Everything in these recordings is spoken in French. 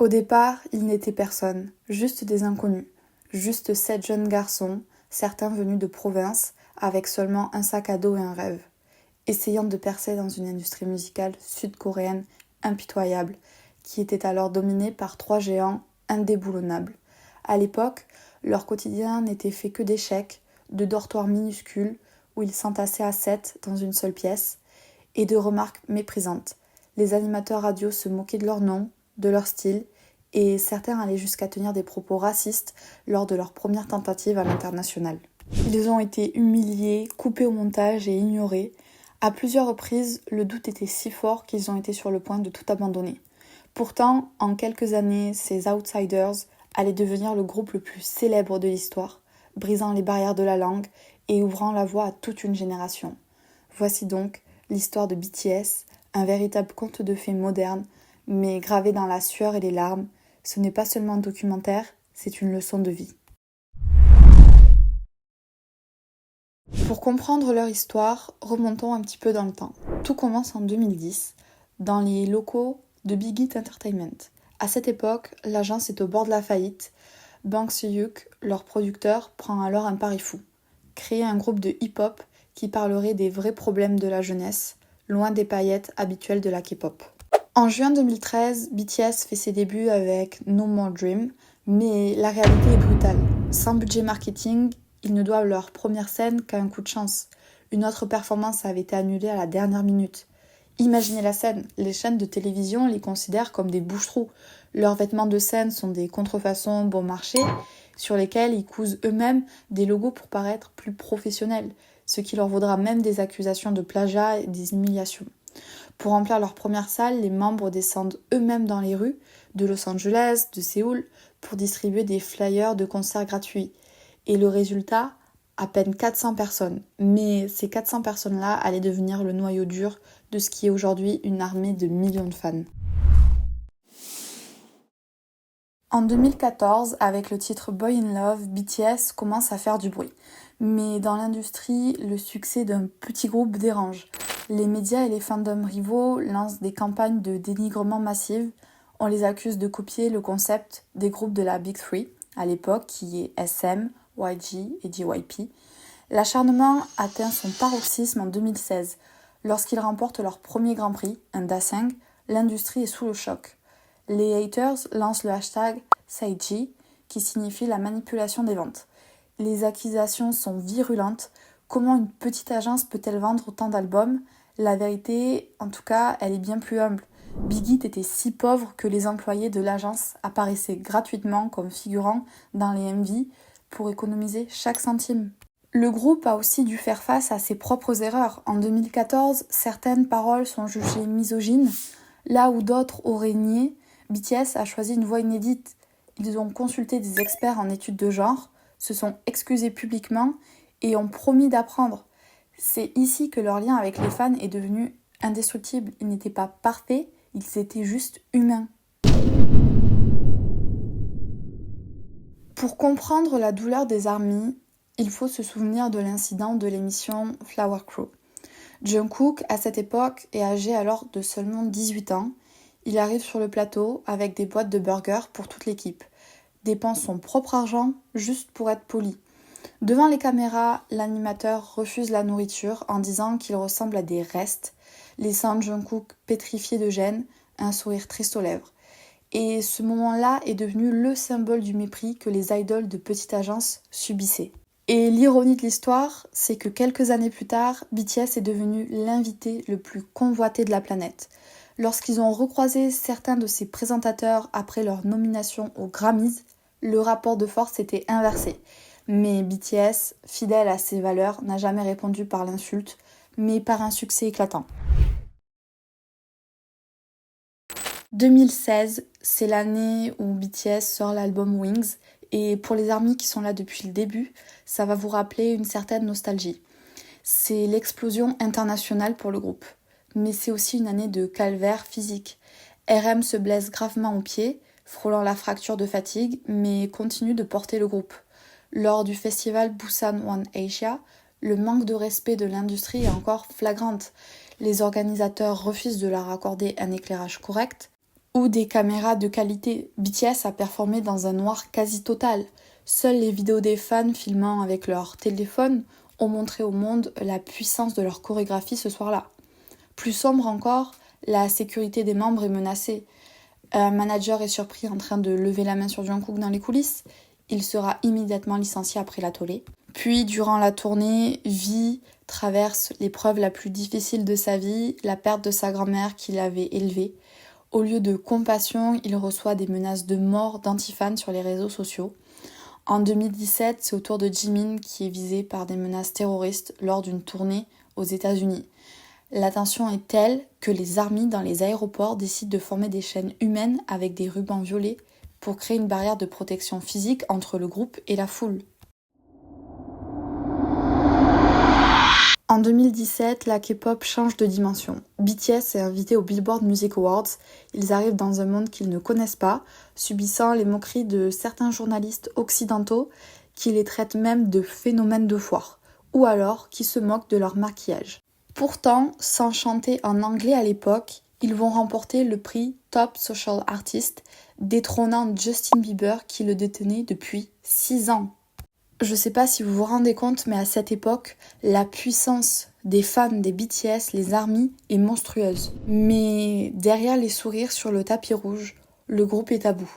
Au départ, ils n'étaient personne, juste des inconnus, juste 7 jeunes garçons, certains venus de province, avec seulement un sac à dos et un rêve, essayant de percer dans une industrie musicale sud-coréenne impitoyable, qui était alors dominée par 3 géants indéboulonnables. À l'époque, leur quotidien n'était fait que d'échecs, de dortoirs minuscules où ils s'entassaient à 7 dans une seule pièce, et de remarques méprisantes. Les animateurs radio se moquaient de leur nom, de leur style, et certains allaient jusqu'à tenir des propos racistes lors de leur première tentative à l'international. Ils ont été humiliés, coupés au montage et ignorés. À plusieurs reprises, le doute était si fort qu'ils ont été sur le point de tout abandonner. Pourtant, en quelques années, ces Outsiders allaient devenir le groupe le plus célèbre de l'histoire, brisant les barrières de la langue et ouvrant la voie à toute une génération. Voici donc l'histoire de BTS, un véritable conte de fées moderne, mais gravé dans la sueur et les larmes. Ce n'est pas seulement un documentaire, c'est une leçon de vie. Pour comprendre leur histoire, remontons un petit peu dans le temps. Tout commence en 2010, dans les locaux de Big Hit Entertainment. À cette époque, l'agence est au bord de la faillite. Bang Se-hyuk, leur producteur, prend alors un pari fou. Créer un groupe de hip-hop qui parlerait des vrais problèmes de la jeunesse, loin des paillettes habituelles de la K-pop. En juin 2013, BTS fait ses débuts avec No More Dream, mais la réalité est brutale. Sans budget marketing, ils ne doivent leur première scène qu'à un coup de chance. Une autre performance avait été annulée à la dernière minute. Imaginez la scène, les chaînes de télévision les considèrent comme des bouche-trous. Leurs vêtements de scène sont des contrefaçons bon marché, sur lesquels ils cousent eux-mêmes des logos pour paraître plus professionnels, ce qui leur vaudra même des accusations de plagiat et des humiliations. Pour remplir leur première salle, les membres descendent eux-mêmes dans les rues de Los Angeles, de Séoul, pour distribuer des flyers de concerts gratuits. Et le résultat, à peine 400 personnes. Mais ces 400 personnes-là allaient devenir le noyau dur de ce qui est aujourd'hui une armée de millions de fans. En 2014, avec le titre Boy in Love, BTS commence à faire du bruit. Mais dans l'industrie, le succès d'un petit groupe dérange. Les médias et les fandoms rivaux lancent des campagnes de dénigrement massives. On les accuse de copier le concept des groupes de la Big Three, à l'époque, qui est SM, YG et JYP. L'acharnement atteint son paroxysme en 2016. Lorsqu'ils remportent leur premier Grand Prix, un Daesung, l'industrie est sous le choc. Les haters lancent le hashtag Saiji, qui signifie la manipulation des ventes. Les accusations sont virulentes. Comment une petite agence peut-elle vendre autant d'albums ? La vérité, en tout cas, elle est bien plus humble. Big Hit était si pauvre que les employés de l'agence apparaissaient gratuitement comme figurants dans les MV pour économiser chaque centime. Le groupe a aussi dû faire face à ses propres erreurs. En 2014, certaines paroles sont jugées misogynes, là où d'autres auraient nié. BTS a choisi une voie inédite. Ils ont consulté des experts en études de genre, se sont excusés publiquement et ont promis d'apprendre. C'est ici que leur lien avec les fans est devenu indestructible. Ils n'étaient pas parfaits, ils étaient juste humains. Pour comprendre la douleur des ARMY, il faut se souvenir de l'incident de l'émission Flower Crow. Jungkook, à cette époque, est âgé alors de seulement 18 ans. Il arrive sur le plateau avec des boîtes de burgers pour toute l'équipe. Dépense son propre argent juste pour être poli. Devant les caméras, l'animateur refuse la nourriture en disant qu'il ressemble à des restes, laissant Jungkook pétrifié de gêne, un sourire triste aux lèvres. Et ce moment-là est devenu le symbole du mépris que les idoles de petite agence subissaient. Et l'ironie de l'histoire, c'est que quelques années plus tard, BTS est devenu l'invité le plus convoité de la planète. Lorsqu'ils ont recroisé certains de ses présentateurs après leur nomination aux Grammys, le rapport de force était inversé. Mais BTS, fidèle à ses valeurs, n'a jamais répondu par l'insulte, mais par un succès éclatant. 2016, c'est l'année où BTS sort l'album Wings, et pour les ARMY qui sont là depuis le début, ça va vous rappeler une certaine nostalgie. C'est l'explosion internationale pour le groupe, mais c'est aussi une année de calvaire physique. RM se blesse gravement au pied, frôlant la fracture de fatigue, mais continue de porter le groupe. Lors du festival Busan One Asia, le manque de respect de l'industrie est encore flagrante. Les organisateurs refusent de leur accorder un éclairage correct. ou des caméras de qualité. BTS a performé dans un noir quasi total. Seules les vidéos des fans filmant avec leur téléphone ont montré au monde la puissance de leur chorégraphie ce soir-là. Plus sombre encore, la sécurité des membres est menacée. Un manager est surpris en train de lever la main sur Jungkook dans les coulisses. Il sera immédiatement licencié après la tollée. Puis, durant la tournée, V traverse l'épreuve la plus difficile de sa vie, la perte de sa grand-mère qu'il avait élevée. Au lieu de compassion, il reçoit des menaces de mort d'antifans sur les réseaux sociaux. En 2017, c'est au tour de Jimin qui est visé par des menaces terroristes lors d'une tournée aux États-Unis. La tension est telle que les armées dans les aéroports décident de former des chaînes humaines avec des rubans violets pour créer une barrière de protection physique entre le groupe et la foule. En 2017, la K-pop change de dimension. BTS est invité au Billboard Music Awards. Ils arrivent dans un monde qu'ils ne connaissent pas, subissant les moqueries de certains journalistes occidentaux qui les traitent même de phénomènes de foire, ou alors qui se moquent de leur maquillage. Pourtant, sans chanter en anglais à l'époque, ils vont remporter le prix Top Social Artist, détrônant Justin Bieber qui le détenait depuis 6 ans. Je sais pas si vous vous rendez compte, mais à cette époque, la puissance des fans des BTS, les ARMY, est monstrueuse. Mais derrière les sourires sur le tapis rouge, le groupe est à bout.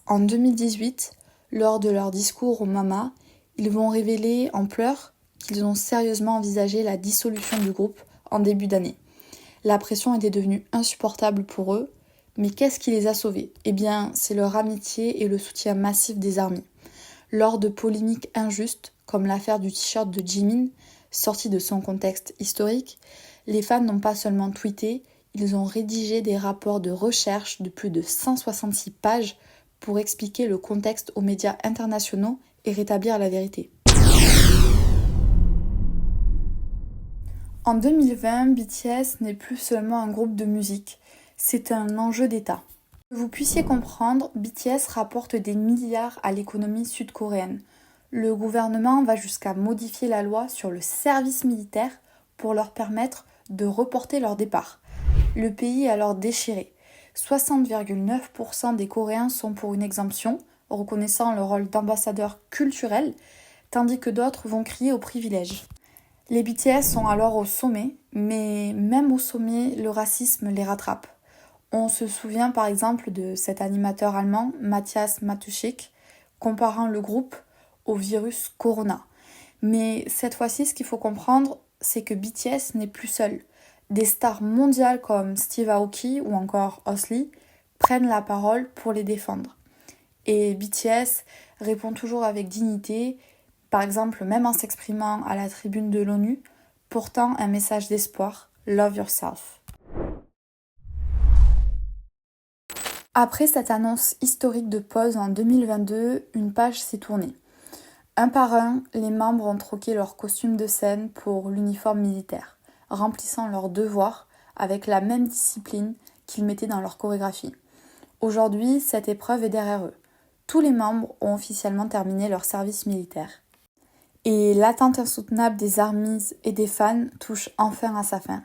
En 2018, lors de leur discours au MAMA, ils vont révéler en pleurs qu'ils ont sérieusement envisagé la dissolution du groupe en début d'année. La pression était devenue insupportable pour eux, mais qu'est-ce qui les a sauvés ? Eh bien, c'est leur amitié et le soutien massif des ARMY. Lors de polémiques injustes, comme l'affaire du t-shirt de Jimin, sorti de son contexte historique, les fans n'ont pas seulement tweeté, ils ont rédigé des rapports de recherche de plus de 166 pages pour expliquer le contexte aux médias internationaux et rétablir la vérité. En 2020, BTS n'est plus seulement un groupe de musique, c'est un enjeu d'État. Que vous puissiez comprendre, BTS rapporte des milliards à l'économie sud-coréenne. Le gouvernement va jusqu'à modifier la loi sur le service militaire pour leur permettre de reporter leur départ. Le pays est alors déchiré. 60,9% des Coréens sont pour une exemption, reconnaissant le rôle d'ambassadeur culturel, tandis que d'autres vont crier au privilège. Les BTS sont alors au sommet, mais même au sommet, le racisme les rattrape. On se souvient par exemple de cet animateur allemand, Matthias Matuschik, comparant le groupe au virus Corona. Mais cette fois-ci, ce qu'il faut comprendre, c'est que BTS n'est plus seul. Des stars mondiales comme Steve Aoki ou encore Ozzy prennent la parole pour les défendre. Et BTS répond toujours avec dignité, par exemple même en s'exprimant à la tribune de l'ONU, portant un message d'espoir, Love Yourself. Après cette annonce historique de pause en 2022, une page s'est tournée. Un par un, les membres ont troqué leur costume de scène pour l'uniforme militaire, remplissant leurs devoirs avec la même discipline qu'ils mettaient dans leur chorégraphie. Aujourd'hui, cette épreuve est derrière eux. Tous les membres ont officiellement terminé leur service militaire. Et l'attente insoutenable des ARMYs et des fans touche enfin à sa fin.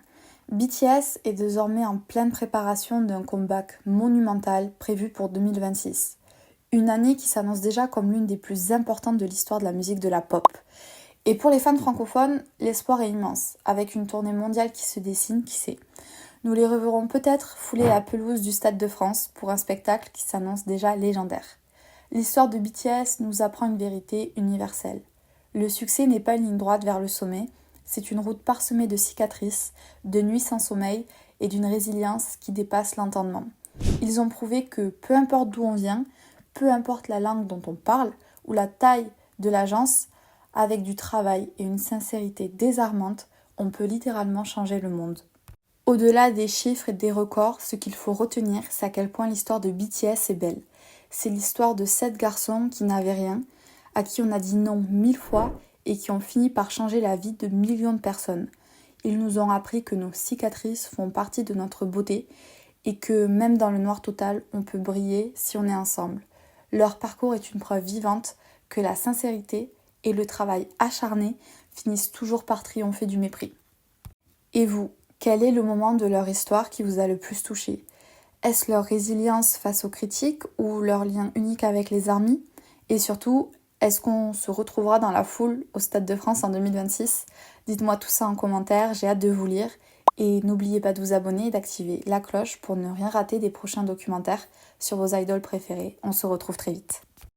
BTS est désormais en pleine préparation d'un comeback monumental prévu pour 2026. Une année qui s'annonce déjà comme l'une des plus importantes de l'histoire de la musique de la pop. Et pour les fans francophones, l'espoir est immense, avec une tournée mondiale qui se dessine, qui sait. Nous les reverrons peut-être fouler la pelouse du Stade de France pour un spectacle qui s'annonce déjà légendaire. L'histoire de BTS nous apprend une vérité universelle. Le succès n'est pas une ligne droite vers le sommet, c'est une route parsemée de cicatrices, de nuits sans sommeil et d'une résilience qui dépasse l'entendement. Ils ont prouvé que peu importe d'où on vient, peu importe la langue dont on parle ou la taille de l'agence, avec du travail et une sincérité désarmante, on peut littéralement changer le monde. Au-delà des chiffres et des records, ce qu'il faut retenir, c'est à quel point l'histoire de BTS est belle. C'est l'histoire de 7 garçons qui n'avaient rien, à qui on a dit non 1000 fois et qui ont fini par changer la vie de millions de personnes. Ils nous ont appris que nos cicatrices font partie de notre beauté et que même dans le noir total, on peut briller si on est ensemble. Leur parcours est une preuve vivante que la sincérité et le travail acharné finissent toujours par triompher du mépris. Et vous, quel est le moment de leur histoire qui vous a le plus touché ? Est-ce leur résilience face aux critiques ou leur lien unique avec les armées? Et surtout, est-ce qu'on se retrouvera dans la foule au Stade de France en 2026? Dites-moi tout ça en commentaire, j'ai hâte de vous lire. Et n'oubliez pas de vous abonner et d'activer la cloche pour ne rien rater des prochains documentaires sur vos idoles préférées. On se retrouve très vite.